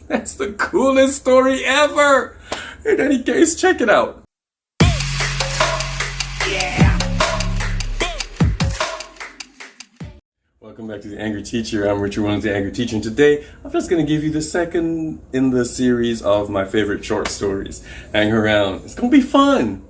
That's the coolest story ever. In any case, check it out. Welcome back to The Angry Teacher. I'm Richard Wilkins, The Angry Teacher, and today I'm just going to give you the second in the series of my favorite short stories. Hang around. It's going to be fun.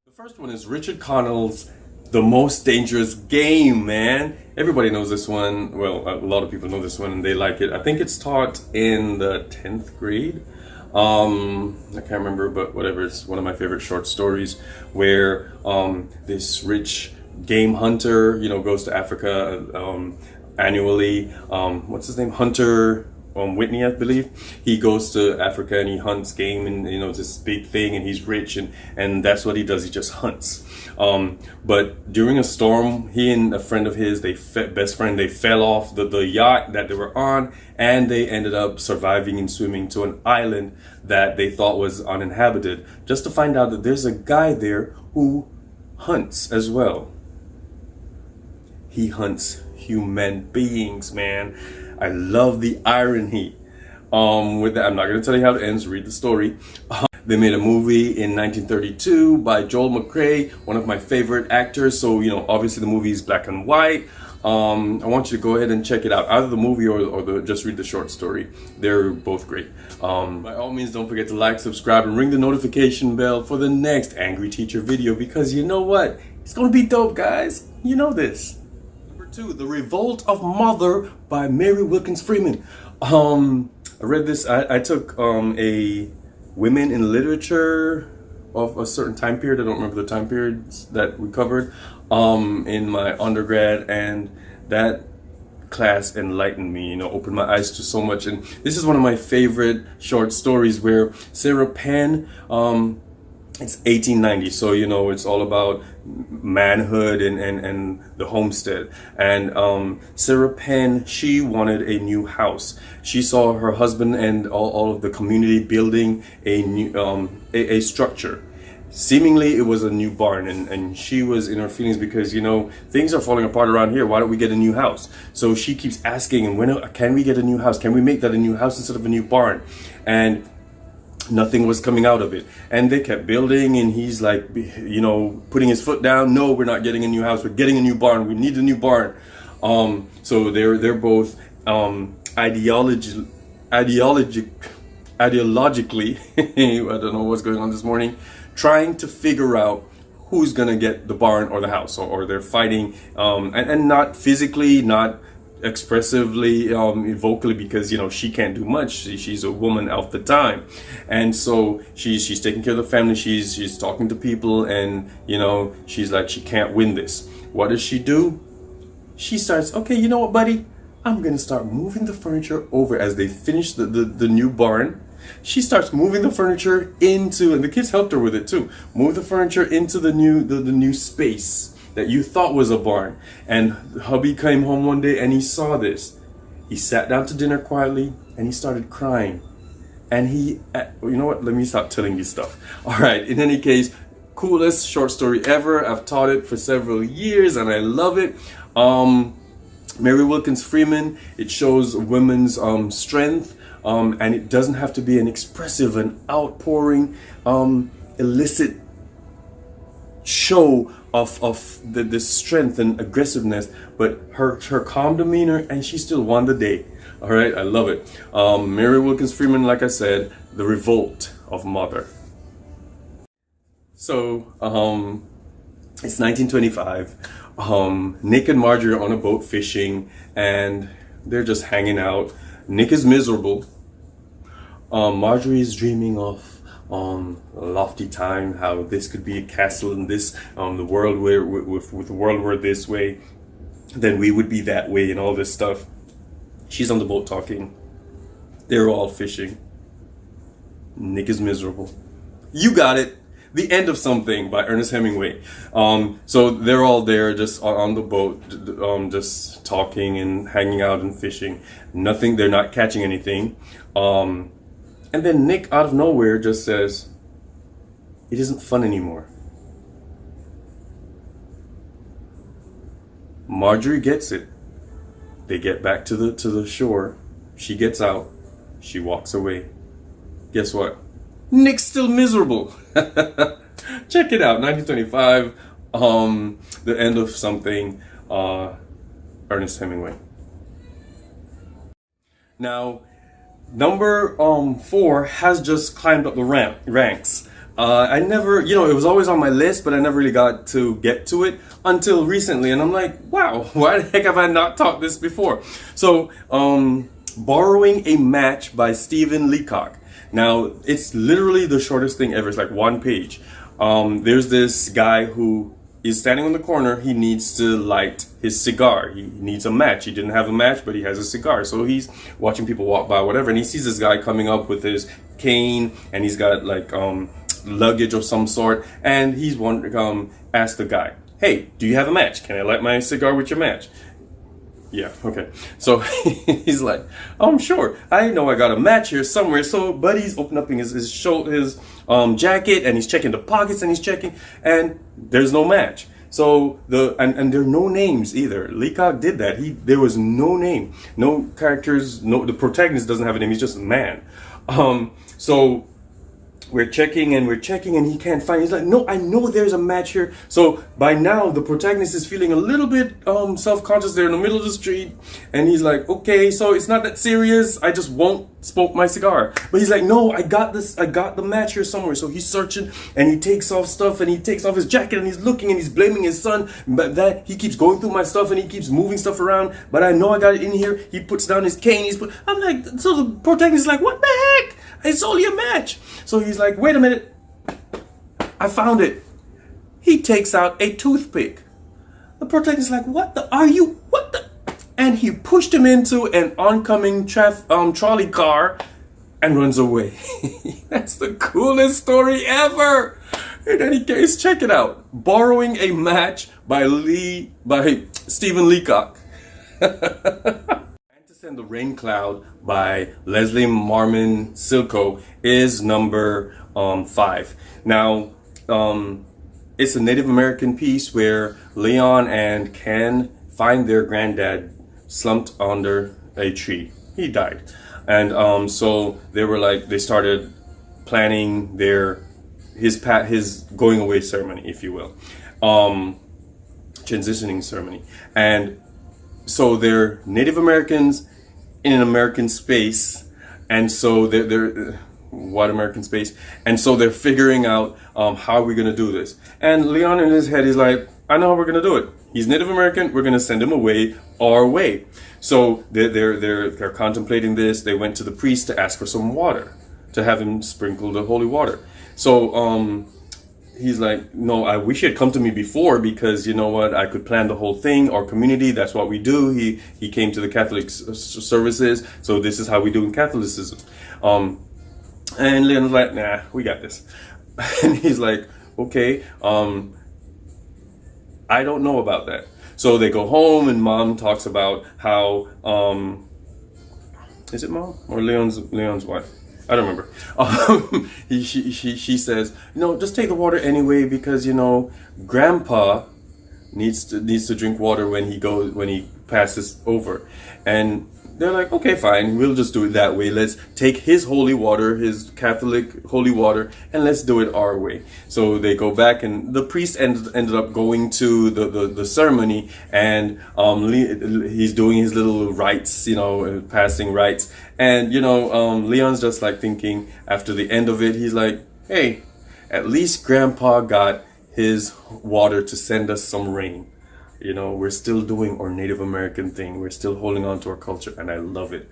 The first one is Richard Connell's The Most Dangerous Game, man. Everybody knows this one. Well, a lot of people know this one and they like it. I think it's taught in the 10th grade. I can't remember, but whatever. It's one of my favorite short stories where this rich game hunter, goes to Africa annually. What's his name? Hunter Whitney, I believe. He goes to Africa and he hunts game, and this big thing, and he's rich, and that's what he does. He just hunts. But during a storm, he and a friend of his, they fell off the yacht that they were on, and they ended up surviving and swimming to an island that they thought was uninhabited, just to find out that there's a guy there who hunts as well. He hunts human beings, man. I love the irony. With that, I'm not going to tell you how it ends. Read the story. They made a movie in 1932 by Joel McCrea, one of my favorite actors. So, obviously the movie is black and white. I want you to go ahead and check it out. Either the movie or just read the short story. They're both great. By all means, don't forget to like, subscribe, and ring the notification bell for the next Angry Teacher video, because you know what? It's going to be dope, guys. You know this. Number 2, The Revolt of Mother by Mary Wilkins Freeman. I read this. I took a Women in Literature of a certain time period. I don't remember the time periods that we covered in my undergrad, and that class enlightened me, opened my eyes to so much. And this is one of my favorite short stories where Sarah Penn, it's 1890, so it's all about manhood and the homestead. And Sarah Penn, she wanted a new house. She saw her husband and all of the community building a new a structure. Seemingly it was a new barn, and she was in her feelings because things are falling apart around here. Why don't we get a new house? So she keeps asking, and when can we get a new house? Can we make that a new house instead of a new barn? And nothing was coming out of it, and they kept building, and he's like, putting his foot down. No, we're not getting a new house. We're getting a new barn. We need a new barn. So they're both ideologically, I don't know what's going on this morning, trying to figure out who's gonna get the barn or the house, or they're fighting, and not physically, not expressively, vocally, because she can't do much. She's a woman of the time, and so she's taking care of the family. She's talking to people, and she's like, she can't win this. What does she do? She starts, okay, you know what, buddy, I'm gonna start moving the furniture over. As they finish the new barn, she starts moving the furniture into, and the kids helped her with it too, move the furniture into the new space that you thought was a barn. And hubby came home one day and he saw this. He sat down to dinner quietly and he started crying. And you know what? Let me stop telling you stuff. All right. In any case, coolest short story ever. I've taught it for several years and I love it. Mary Wilkins Freeman. It shows women's strength, and it doesn't have to be an expressive and outpouring, illicit show of the strength and aggressiveness, but her calm demeanor, and she still won the day. All right, I love it. Mary Wilkins Freeman, like I said, The Revolt of Mother. So it's 1925. Nick and Marjorie are on a boat fishing, and they're just hanging out. Nick is miserable. Marjorie is dreaming of a lofty time, how this could be a castle in this, the world where, with the world were this way, then we would be that way, and all this stuff. She's on the boat talking. They're all fishing. Nick is miserable. You got it. The End of Something by Ernest Hemingway. So they're all there just on the boat, just talking and hanging out and fishing. Nothing, they're not catching anything. And then Nick out of nowhere just says, "It isn't fun anymore." Marjorie gets it. They get back to the shore. She gets out. She walks away. Guess what? Nick's still miserable. Check it out, 1925, the end of something, Ernest Hemingway. Now, number 4 has just climbed up the ranks. I never, it was always on my list, but I never really got to get to it until recently. And I'm like, wow, why the heck have I not taught this before? So, Borrowing a Match by Stephen Leacock. Now, it's literally the shortest thing ever. It's like 1 page. There's this guy who is standing on the corner. He needs to light his cigar. He needs a match. He didn't have a match, but he has a cigar. So he's watching people walk by, whatever, and he sees this guy coming up with his cane, and he's got like luggage of some sort, and he's ask the guy, "Hey, do you have a match? Can I light my cigar with your match?" Yeah, okay. So he's like, "Oh, sure. I know I got a match here somewhere." So Buddy's opening up his jacket, and he's checking the pockets, and he's checking, and there's no match. So and there are no names either. Leacock did that. There was no name, no characters. The protagonist doesn't have a name. He's just a man. So we're checking and he can't find it. He's like, "No, I know there's a match here." So by now the protagonist is feeling a little bit self-conscious. They're in the middle of the street, and he's like, "Okay, so it's not that serious. I just won't smoke my cigar." But he's like, "No, I got the match here somewhere." So he's searching, and he takes off stuff, and he takes off his jacket, and he's looking, and he's blaming his son, but that he keeps going through my stuff, and he keeps moving stuff around. But I know I got it in here. He puts down his cane. I'm like, so the protagonist is like, "What the heck? It's only a match." So he's like, "Wait a minute, I found it." He takes out a toothpick. The protagonist is like, "What the? And he pushed him into an oncoming trolley car and runs away. That's the coolest story ever. In any case, check it out. Borrowing a Match by Stephen Leacock. And the Rain Cloud by Leslie Marmon Silko is number 5. Now, it's a Native American piece where Leon and Ken find their granddad slumped under a tree. He died. And so they started planning his going away ceremony, if you will. Transitioning ceremony. And so they're Native Americans in an American space, and so they're what American space, and so they're figuring out how are we gonna do this. And Leon in his head is like, "I know how we're gonna do it. He's Native American. We're gonna send him away our way." So they're contemplating this. They went to the priest to ask for some water to have him sprinkle the holy water. So he's like, "No, I wish he had come to me before, because you know what, I could plan the whole thing. Our community, that's what we do." He came to the Catholic services, so this is how we do in Catholicism. And Leon's like, "Nah, we got this." And he's like, "Okay, I don't know about that." So they go home, and Mom talks about how is it Mom or Leon's wife? I don't remember. She says, "No, just take the water anyway, because Grandpa needs to drink water when he passes over." And they're like, "Okay, fine, we'll just do it that way. Let's take his holy water, his Catholic holy water, and let's do it our way." So they go back, and the priest ended up going to the ceremony, and he's doing his little rites, passing rites. And Leon's just like thinking after the end of it, he's like, "Hey, at least Grandpa got his water to send us some rain. We're still doing our Native American thing. We're still holding on to our culture, and I love it."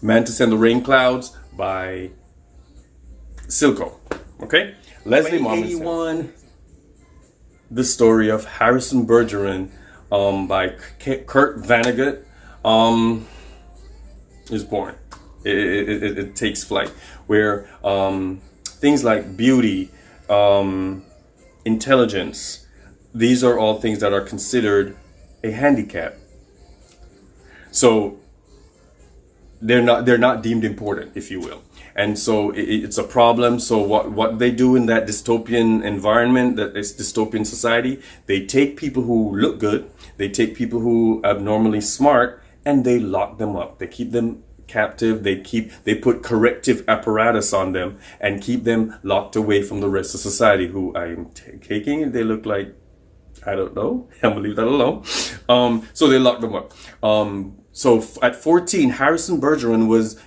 Man to Send the Rain Clouds by Silko. Okay? Leslie Marmon. The Story of Harrison Bergeron by Kurt Vonnegut is born. It takes flight, where things like beauty, intelligence, these are all things that are considered a handicap. So they're not deemed important, if you will. And so it's a problem. So what they do in that dystopian environment, that is dystopian society, they take people who look good, they take people who are abnormally smart, and they lock them up. They keep them captive. They put corrective apparatus on them and keep them locked away from the rest of society, who I'm taking and they look like, I don't know. I'm gonna leave that alone. So they locked them up. So at 14, Harrison Bergeron was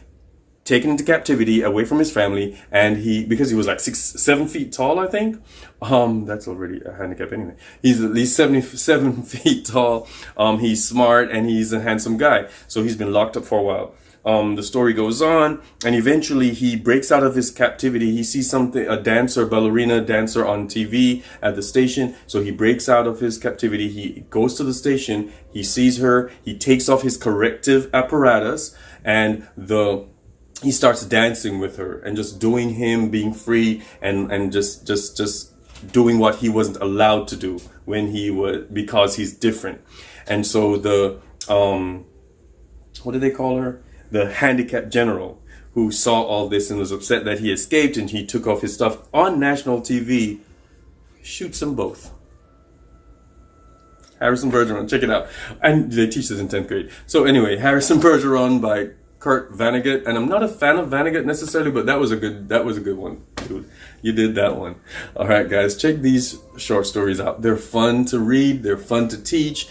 taken into captivity away from his family, and because he was like 7 feet tall, I think. That's already a handicap anyway. He's at least 77 feet tall. He's smart and he's a handsome guy. So he's been locked up for a while. The story goes on, and eventually he breaks out of his captivity. He sees a ballerina dancer on TV at the station. So he breaks out of his captivity. He goes to the station. He sees her. He takes off his corrective apparatus, and he starts dancing with her and just doing him being free and just doing what he wasn't allowed to do because he's different. And so what did they call her? The handicap general, who saw all this and was upset that he escaped and he took off his stuff on national TV, shoots them both. Harrison Bergeron, check it out. And they teach this in 10th grade. So anyway, Harrison Bergeron by Kurt Vonnegut. And I'm not a fan of Vonnegut necessarily, but that was a good one, dude. You did that one. All right, guys, check these short stories out. They're fun to read. They're fun to teach.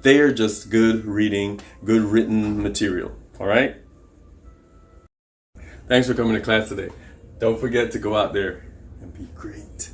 They're just good reading, good written material. All right? Thanks for coming to class today. Don't forget to go out there and be great.